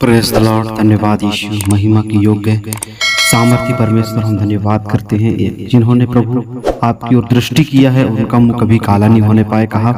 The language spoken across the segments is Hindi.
Praise the Lord. धन्यवाद यीशु, महिमा की योग्य सामर्थ्य परमेश्वर, हम धन्यवाद करते हैं जिन्होंने प्रभु आपकी ओर दृष्टि किया है, उनका मुंह कभी काला नहीं होने पाए कहा।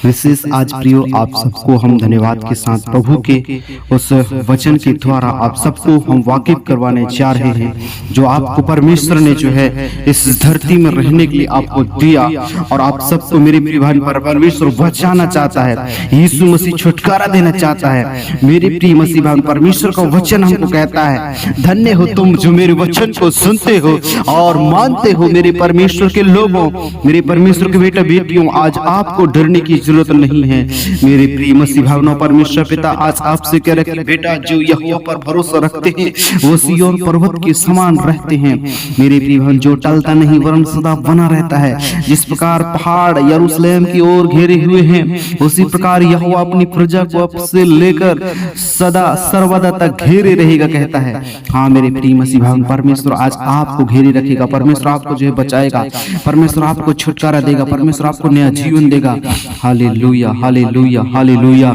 विशेष आज प्रियो आप सबको हम धन्यवाद के साथ प्रभु के उस वचन के द्वारा आप सबको हम वाकिफ करवाने जा रहे हैं, जो आपको परमेश्वर ने जो है इस धरती में रहने के लिए आपको दिया, और आप सबको मेरे प्रिय भाई परमेश्वर बचाना चाहता है। यीशु मसीह छुटकारा देना चाहता है। मेरे प्रिय मसीह भाई परमेश्वर का वचन हमको कहता है, धन्य हो तुम जो मेरे वचन को सुनते हो और मानते हो। मेरे परमेश्वर के लोगों, मेरे परमेश्वर के बेटा बेटियों, आज आपको डरने की जरूरत नहीं है। मेरे प्रिय मसीह भावना परमेश्वर पिता आज आपसे कह रहे कि बेटा जो यहोवा पर भरोसा रखते हैं वो सिय्योन पर्वत के समान रहते हैं। मेरे प्रिय भाई जो टलता नहीं वरन सदा बना रहता है। जिस प्रकार पहाड़ यरूशलेम की ओर घेरे हुए हैं, उसी प्रकार यहोवा अपनी प्रजा को अब से लेकर सदा सर्वदा तक घेरे रहेगा कहता है। हाँ मेरे प्रिय मसीह भाई परमेश्वर आज आपको घेरे रखेगा। परमेश्वर आपको जो है बचाएगा। परमेश्वर आपको छुटकारा देगा। परमेश्वर आपको नया जीवन देगा। Hallelujah, hallelujah, hallelujah.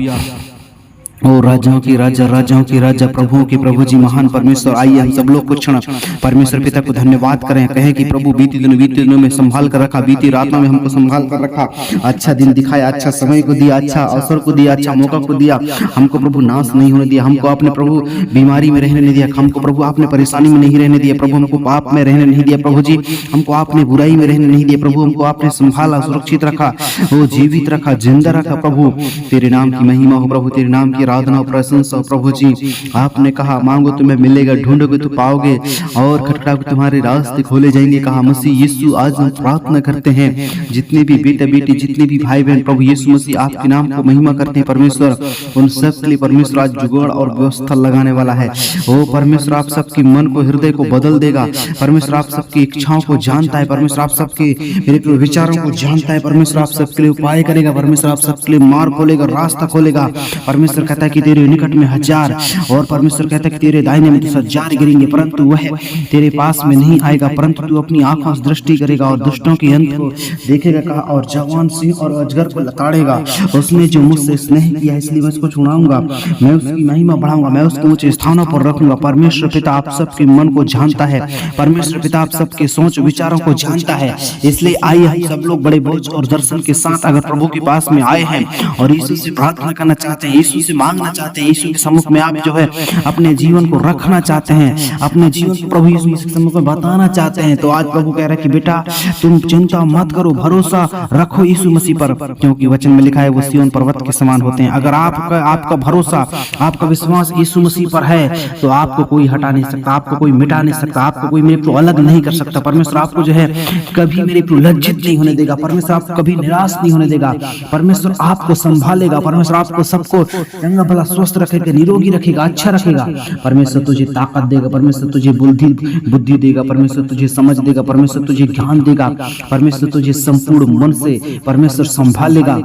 ओ राजाओं की राजा, राजाओं की राजा, प्रभुओं के प्रभु जी महान परमेश्वर, आइए हम सब लोग कुछ क्षण परमेश्वर पिता को धन्यवाद करें। कहें कि प्रभु बीते दिनों में संभाल कर रखा, बीती रातों में हमको संभाल कर रखा, अच्छा दिन दिखाया, अच्छा समय को दिया, अच्छा अवसर को दिया, अच्छा मौका को दिया। हमको प्रभु नाश नहीं होने दिया। हमको आपने प्रभु बीमारी में रहने नहीं दिया। हमको प्रभु आपने परेशानी में नहीं रहने दिया। प्रभु हमको पाप में रहने नहीं दिया। प्रभु जी हमको आपने बुराई में रहने नहीं दिया। प्रभु हमको आपने संभाला, सुरक्षित रखा, वो जीवित रखा, जिंदा रखा। प्रभु तेरे नाम की महिमा हो, प्रभु तेरे नाम की आराधना प्रशंसा। प्रभु जी आपने कहा मांगो तुम्हें मिलेगा, ढूंढोगे तो पाओगे, और खटखटाओगे तुम्हारे रास्ते खोले जाएंगे कहा। मसीह यीशु आज हम प्रार्थना करते हैं, जितने भी बेटा बेटी, जितने भी भाई बहन प्रभु यीशु मसीह आपके नाम को महिमा करते हैं परमेश्वर, उन सब के लिए परमेश्वर आज जुगाड़ और व्यवस्था लगाने वाला है। ओ परमेश्वर आप सबके मन को, हृदय को बदल देगा। परमेश्वर आप सबकी इच्छाओं को जानता है। परमेश्वर आप सबके मेरे विचारों को जानता है। परमेश्वर आप सबके लिए उपाय करेगा। परमेश्वर आप सबके लिए मार्ग खोलेगा, रास्ता खोलेगा। परमेश्वर कहता है कि तेरे निकट में 1000 और परमेश्वर कहता है कि तेरे दाहिने में 10,000 गिरेंगे, परंतु वह तेरे पास में नहीं आएगा। परंतु तू अपनी आंखों से दृष्टि करेगा और दुष्टों के अंत को देखेगा कहा, और जवान सिंह और अजगर को लताड़ेगा। उसने जो मुझसे स्नेह किया है इसलिए मैं उसको छुड़ाऊंगा, मैं उसकी महिमा बढ़ाऊंगा, मैं उसको ऊंचे स्थानों पर रखूंगा। परमेश्वर पिता आप सबके मन को जानता है। परमेश्वर पिता आप सबके सोच विचारों को जानता है। इसलिए आइए हम सब लोग बड़े बोझ और दर्शन के साथ अगर प्रभु के पास में आए हैं और यीशु से प्रार्थना करना चाहते हैं, यीशु से मांगना चाहते हैं, यीशु के सम्मुख में आप जो है अपने जीवन को रखना चाहते हैं, अपने जीवन को प्रभु यीशु के सम्मुख में बताना चाहते हैं, तो आज प्रभु कह रहा है कि बेटा तुम चिंता मत करो, भरोसा रखो यीशु मसीह पर, क्योंकि वचन में लिखा है वो सिय्योन पर्वत के समान होते हैं। अगर आपका भरोसा, आपका विश्वास यीशु मसीह पर है तो आपको कोई हटा नहीं सकता, आपको कोई मिटा नहीं सकता, आपको कोई मेरे को अलग नहीं कर सकता। परमेश्वर आपको जो है कभी मेरे को लज्जित नहीं होने देगा। परमेश्वर आपको कभी निराश नहीं होने देगा। परमेश्वर आपको संभालेगा। परमेश्वर आपको सबको चंगा भला स्वस्थ रखेगा, निरोगी रखेगा, अच्छा रखेगा। परमेश्वर तुझे ताकत देगा। परमेश्वर तुझे बुद्धि देगा। परमेश्वर तुझे समझ देगा। परमेश्वर तुझे ज्ञान देगा। परमेश्वर तुझे संपूर्ण मन से परमेश्वर संभालेगा,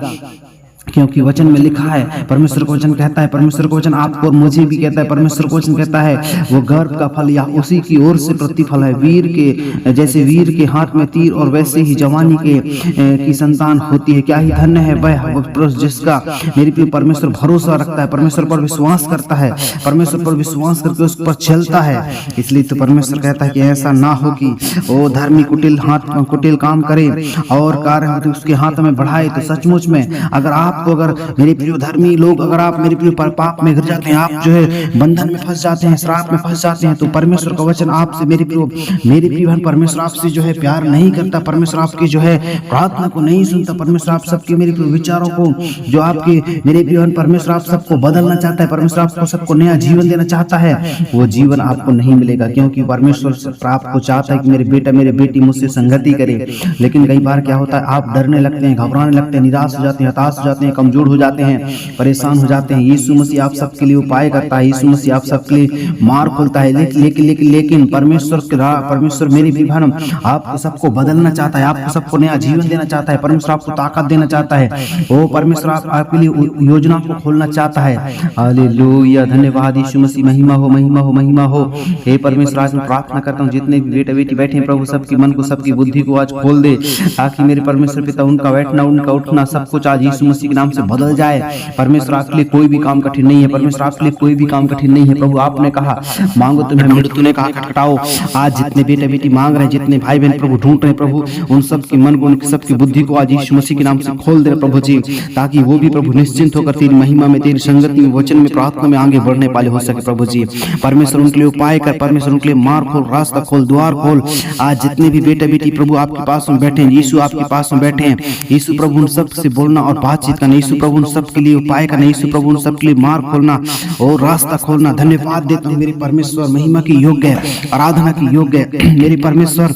क्योंकि वचन में लिखा है, परमेश्वर को वचन कहता है, परमेश्वर को वचन आपको और मुझे भी कहता है, परमेश्वर को वचन कहता है वो गर्भ का फल या उसी की ओर से प्रतिफल है। वीर के जैसे वीर के हाथ में तीर और वैसे ही जवानी की संतान होती है। क्या ही धन्य है वह पुरुष जिसका मेरे पे परमेश्वर भरोसा रखता है, परमेश्वर पर विश्वास करता है, परमेश्वर पर विश्वास करके उस पर चलता है। इसलिए तो परमेश्वर कहता है कि ऐसा ना हो कि वो धर्मी कुटिल काम करे और कार्य उसके हाथ में बढ़ाए। तो सचमुच में अगर मेरे प्रिय धर्मी लोग, अगर आप मेरे प्रिय पाप में गिर जाते हैं, आप जो है बंधन में फंस जाते हैं, श्राप में फंस जाते हैं, तो परमेश्वर का वचन आपसे मेरे प्रिय बहन, परमेश्वर आपसे जो है प्यार नहीं करता। परमेश्वर आपकी जो है प्रार्थना को नहीं सुनता। परमेश्वर आप सबके मेरे प्रिय विचारों को, जो आपके मेरे प्रिय बहन, परमेश्वर आप सबको बदलना चाहता है। परमेश्वर आपको सबको नया जीवन देना चाहता है। वो जीवन आपको नहीं मिलेगा, क्योंकि परमेश्वर आपको चाहता है कि मेरे बेटा मेरे बेटी मुझसे संगति करे। लेकिन कई बार क्या होता है, आप डरने लगते हैं, घबराने लगते हैं, निराश हो जाते हैं, हताश हो जाते हैं, कमजोर हो जाते हैं, परेशान हो जाते हैं। यीशु मसीह आप सबके लिए उपाय करता है। यीशु मसीह आप सबके लिए मार्ग खोलता है। लेकिन परमेश्वर मेरी भी बहन आपको सबको बदलना चाहता है, आपको सबको नया जीवन देना चाहता है। परमेश्वर आपको ताकत देना चाहता है। ओ परमेश्वर आपके लिए योजना को खोलना चाहता है। हालेलुया, धन्यवाद यीशु मसीह, महिमा हो, महिमा हो, महिमा हो। हे परमेश्वर आज मैं प्रार्थना करता हूँ जितने भी बेटे बेटी बैठे हैं प्रभु, सबकी मन को, सबकी बुद्धि को आज खोल दे, ताकि मेरे परमेश्वर पिता उनका बैठना, उनका उठना सब कुछ आज यीशु मसीह के नाम से बदल जाए। परमेश्वर आपके लिए कोई भी काम कठिन नहीं है, परमेश्वर आपके लिए कोई भी काम कठिन नहीं है। प्रभु आपने कहा मांगो तुम्हें मिलेगा, तूने कहा खटखटाओ। आज जितने बेटे बेटी मांग रहे हैं, जितने भाई बहन प्रभु ढूंढ रहे हैं प्रभु, उन सब के मन को, उन सबकी बुद्धि को आज यीशु मसीह के नाम से खोल दे प्रभु जी, ताकि वो भी प्रभु निश्चिंत होकर तेरी महिमा में, तेरी संगति में, वचन में, प्रार्थना में आगे बढ़ने वाले हो सके प्रभु जी। परमेश्वर उनके लिए उपाय कर, परमेश्वर उनके लिए मार्ग खोल, रास्ता खोल, द्वार खोल। आज जितने भी बेटे बेटी प्रभु आपके पास में बैठे हैं, यीशु आपके पास में बैठे हैं, यीशु प्रभु उन सब से बोलना और बातचीत करना, यीशु प्रभु उन सब के लिए उपाय करना, यीशु प्रभु उन सब के लिए मार्ग खोलना और रास्ता खोलना। धन्यवाद देता हूँ मेरे परमेश्वर, महिमा की योग्य है, आराधना की योग्य है मेरे परमेश्वर।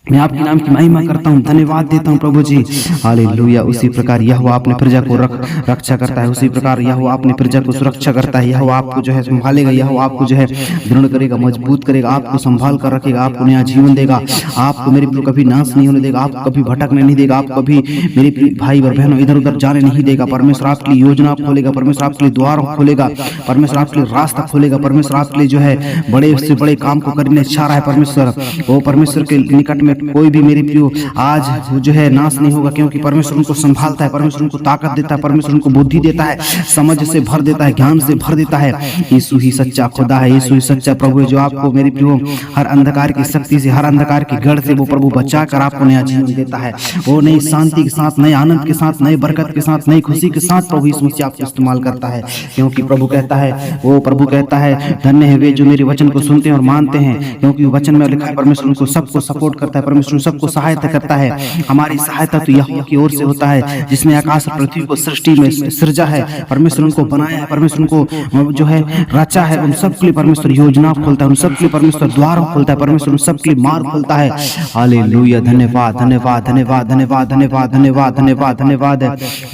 मैं आपके नाम की महिमा करता हूँ, धन्यवाद देता हूँ प्रभु जी। हालेलुया। उसी प्रकार यहोवा अपने प्रजा को रक्षा करता है, उसी प्रकार यहोवा अपने प्रजा को सुरक्षा करता है। यहोवा आपको जो है संभालेगा, यहोवा आपको जो है दृढ़ करेगा, मजबूत करेगा, आपको संभाल कर रखेगा, आपको नया जीवन देगा, आपको मेरे प्रिय कभी नाश नहीं होने देगा, आपको कभी भटकने नहीं देगा, आपको कभी मेरे भाई और बहनों इधर उधर जाने नहीं देगा। परमेश्वर आपके लिए योजना खोलेगा, परमेश्वर आपके लिए द्वार खोलेगा, परमेश्वर आपके लिए रास्ता खोलेगा, परमेश्वर आपके लिए जो है बड़े से बड़े काम को करने चाह रहा है परमेश्वर। वो परमेश्वर के निकट में कोई भी मेरे प्रियो आज जो है नाश नहीं होगा, क्योंकि परमेश्वर उनको संभालता है, परमेश्वर उनको ताकत देता है, परमेश्वर उनको बुद्धि देता है, समझ से भर देता है, ज्ञान से भर देता है। यीशु ही सच्चा खुदा है, यीशु ही सच्चा प्रभु है, जो आपको मेरे प्रियो हर अंधकार की शक्ति से, हर अंधकार के गढ़ से वो प्रभु बचा कर आपको नया जीवन देता है। वो नई शांति के साथ, नए आनंद के साथ, नए बरकत के साथ, नई खुशी के साथ प्रभु यीशु मसीह आपको इस्तेमाल करता है। क्योंकि प्रभु कहता है, वो प्रभु कहता है धन्य है वे जो मेरे वचन को सुनते हैं और मानते हैं, क्योंकि वचन में लिखा है परमेश्वर उनको सबको सपोर्ट करता है, परमेश्वर सबको सहायता करता है। हमारी सहायता तो यहोवा की ओर से होता है, जिसने आकाश और पृथ्वी को सृष्टि में सृजा है, परमेश्वर उनको बनाया है, परमेश्वर उनको जो है रचा है। उन सब के लिए परमेश्वर योजना खोलता है, उन सब के लिए परमेश्वर द्वार खोलता है, परमेश्वर उन सब के लिए मार्ग खोलता है। हालेलुया। धन्यवाद धन्यवाद धन्यवाद धन्यवाद धन्यवाद धन्यवाद धन्यवाद धन्यवाद।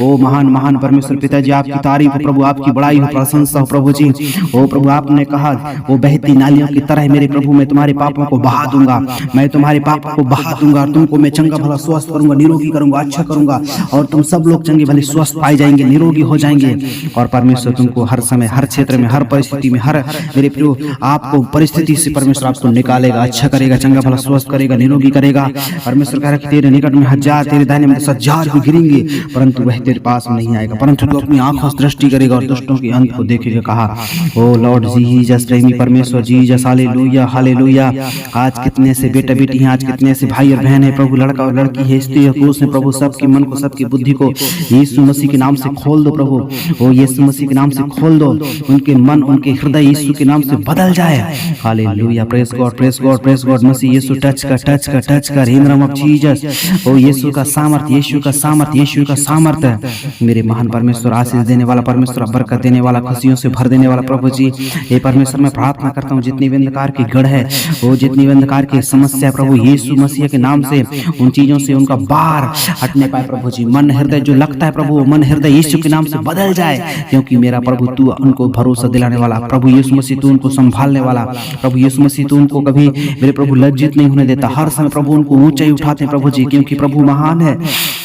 ओ महान महान परमेश्वर पिताजी, आपकी तारीफ हो प्रभु, आपकी बड़ाई हो, प्रशंसा हो प्रभु जी। ओ प्रभु आपने कहा वो बहती नालियों की तरह मेरे प्रभु मैं तुम्हारे पापों को बहा दूंगा, मैं तुम्हारे पापों को बहा दूंगा, तुमको मैं चंगा भला स्वस्थ करूंगा, निरोगी करूंगा, अच्छा करूंगा, और तुम सब लोग चंगे भले स्वस्थ पाए जाएंगे, निरोगी हो जाएंगे। और परमेश्वर तुमको हर समय, हर क्षेत्र में, हर परिस्थिति में, हर मेरे प्रियो आपको परिस्थिति से परमेश्वर आपको निकालेगा, अच्छा करेगा, चंगा भला स्वस्थ करेगा, निरोगी करेगा। परमेश्वर कह रहा है तेरे निकट में 1000, तेरे दाहिने में 10,000 भी गिरेंगे, परंतु वह तेरे पास नहीं आएगा, परंतु तू अपनी आंखों से दृष्टि करेगा और दुष्टों के अंत को देखेगा। कहा ओ लॉर्ड जीसस, प्रेमी परमेश्वर जीसस, हालेलुया हालेलुया। आज कितने से बेटा बेटी हैं, आज कितने से भाई और बहन है प्रभु, लड़का और लड़की है, स्त्री और पुरुष है प्रभु, सबके मन को, सबकी बुद्धि को यीशु मसीह के नाम से खोल दो प्रभु। ओ यीशु मसीह के नाम से खोल दो, उनके मन, उनके हृदय यीशु के नाम से बदल जाए। Hallelujah. Praise God praise God praise God. मसीह यीशु टच कर टच कर टच कर, इन नाम ऑफ जीसस। ओ यीशु का सामर्थ्य, यीशु का सामर्थ्य, यीशु का सामर्थ्य। मेरे महान परमेश्वर, आशीष देने वाला परमेश्वर, बरकत देने वाला, खुशियों से भर देने वाला प्रभु जी, हे परमेश्वर मैं प्रार्थना करता हूँ जितनी भी अंधकार की गढ़ है, वो जितनी भी अंधकार की समस्या प्रभु यीशु मसीह के नाम से उन चीजों से उनका बाहर हटने पाए प्रभु जी। मन हृदय जो लगता है प्रभु, मन हृदय यीशु के नाम से बदल जाए, क्योंकि मेरा प्रभु तू उनको भरोसा दिलाने वाला प्रभु यीशु मसीह, तू उनको संभालने वाला प्रभु यीशु मसीह, तू उनको कभी मेरे प्रभु लज्जित नहीं होने देता, हर समय प्रभु उनको ऊंचाई उठाते हैं प्रभु जी, क्योंकि प्रभु महान है,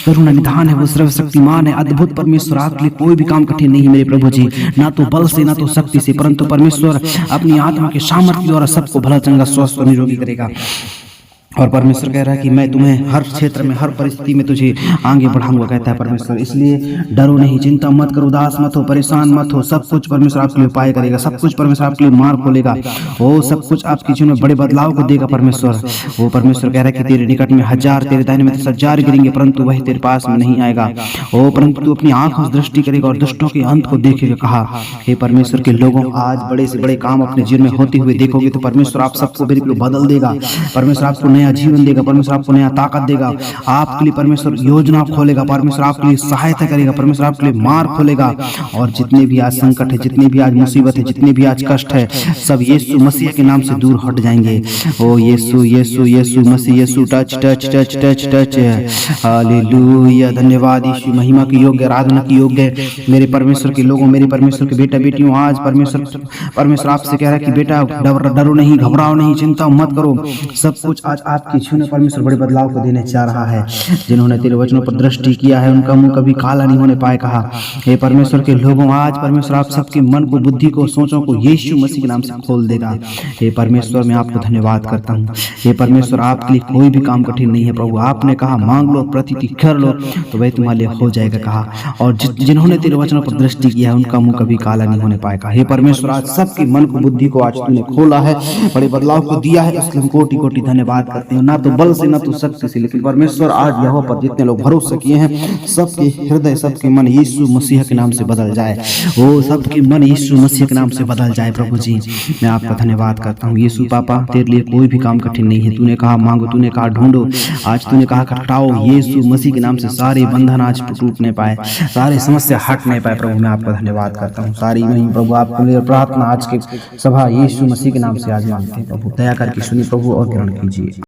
करुणा निधान है, वो सर्वशक्तिमान है, अद्भुत परमेश्वर। आपके लिए कोई भी काम कठिन नहीं है मेरे प्रभु जी, ना तो बल से ना तो शक्ति से, परंतु परमेश्वर अपनी आत्मा के सामर्थ्य द्वारा सबको भला चंगा स्वस्थ और निरोगी करेगा। और परमेश्वर कह रहा है कि मैं तुम्हें हर क्षेत्र में, हर परिस्थिति में तुझे आगे बढ़ाऊंगा, कहता है परमेश्वर। इसलिए डरो नहीं, चिंता मत करो, उदास मत हो, परेशान मत हो। सब कुछ परमेश्वर आपके लिए उपाय करेगा, सब कुछ परमेश्वर आपके लिए मार्ग खोलेगा, वो सब कुछ आपके जीवन में बड़े बदलाव को देगा परमेश्वर। वो परमेश्वर कह रहा है कि तेरे निकट में 1000, तेरे दाहिने में 10,000 गिरेंगे, परंतु वह तेरे पास में नहीं आएगा। ओ परंतु तू अपनी आंखों से दृष्टि करेगा और दुष्टों के अंत को देखेगा। कहा हे परमेश्वर के लोगों, आज बड़े से बड़े काम अपने जीवन में होते हुए देखोगे तो परमेश्वर आप सबको बिल्कुल बदल देगा, परमेश्वर आपको नया जीवन देगा, परमेश्वर आपको नया ताकत देगा, आपके लिए परमेश्वर योजना खोलेगा, परमेश्वर आपके लिए सहायता करेगा, परमेश्वर आपके लिए मार्ग खोलेगा। और जितने भी आज संकट है, जितने भी आज मुसीबत है, जितने भी आज कष्ट है, सब यीशु मसीह के नाम से दूर हट जाएंगे। ओ यीशु यीशु यीशु मसीह Yeshu, touch touch touch touch touch. Hallelujah. धन्यवाद यीशु, महिमा की योग्य, आराधना की योग्य मेरे परमेश्वर के लोगों, मेरे परमेश्वर के बेटा बेटियों। आज परमेश्वर आपसे कह रहा है कि बेटा डरो नहीं, घबराओ नहीं, चिंता मत करो, सब कुछ आज आपकी इच्छा में परमेश्वर बड़े बदलाव को देने जा रहा है। जिन्होंने तेरे वचनों पर दृष्टि किया है उनका मुंह कभी काला नहीं होने पाए कहा। हे परमेश्वर के लोगों, आज परमेश्वर आप सबके मन को, बुद्धि को, सोचों को यीशु मसीह के नाम से खोल देगा। हे परमेश्वर, मैं आपको धन्यवाद करता हूँ। हे परमेश्वर, आपके लिए कोई भी काम कठिन नहीं है प्रभु। आपने कहा मांग लो, प्रतीति कर लो तो वह तुम्हारे लिए हो जाएगा कहा। और जिन्होंने तेरे वचनों पर दृष्टि किया है उनका मुंह कभी काला नहीं होने पाएगा। हे परमेश्वर, आज सबके मन को, बुद्धि को आज तूने खोला है, बड़े बदलाव को दिया है, इसलिए हम कोटि कोटि धन्यवाद करते हैं। ना तो बल से ना तो शक्ति से, लेकिन परमेश्वर आज यहोवा पर जितने लोग भरोसा किए हैं सबके हृदय, सबके मन यीशु मसीह के नाम से बदल जाए। वो सबके मन यीशु मसीह के नाम से बदल जाए। प्रभु जी, मैं आपका धन्यवाद करता हूँ। यीशु पापा, तेरे लिए कोई भी काम कठिन नहीं है। तूने कहा मांगो, तूने कहा ढूंढो, आज तूने कहा खटखटाओ। यीशु मसीह के नाम से सारे बंधन आज टूटने पाए, सारे समस्या हटने पाए। प्रभु मैं आपका धन्यवाद करता हूँ। सारी वही प्रभु आपके लिए प्रार्थना आज के सभा यीशु मसीह के नाम से आज मांगते हैं। प्रभु दया करके सुनिए प्रभु और ग्रहण कीजिए।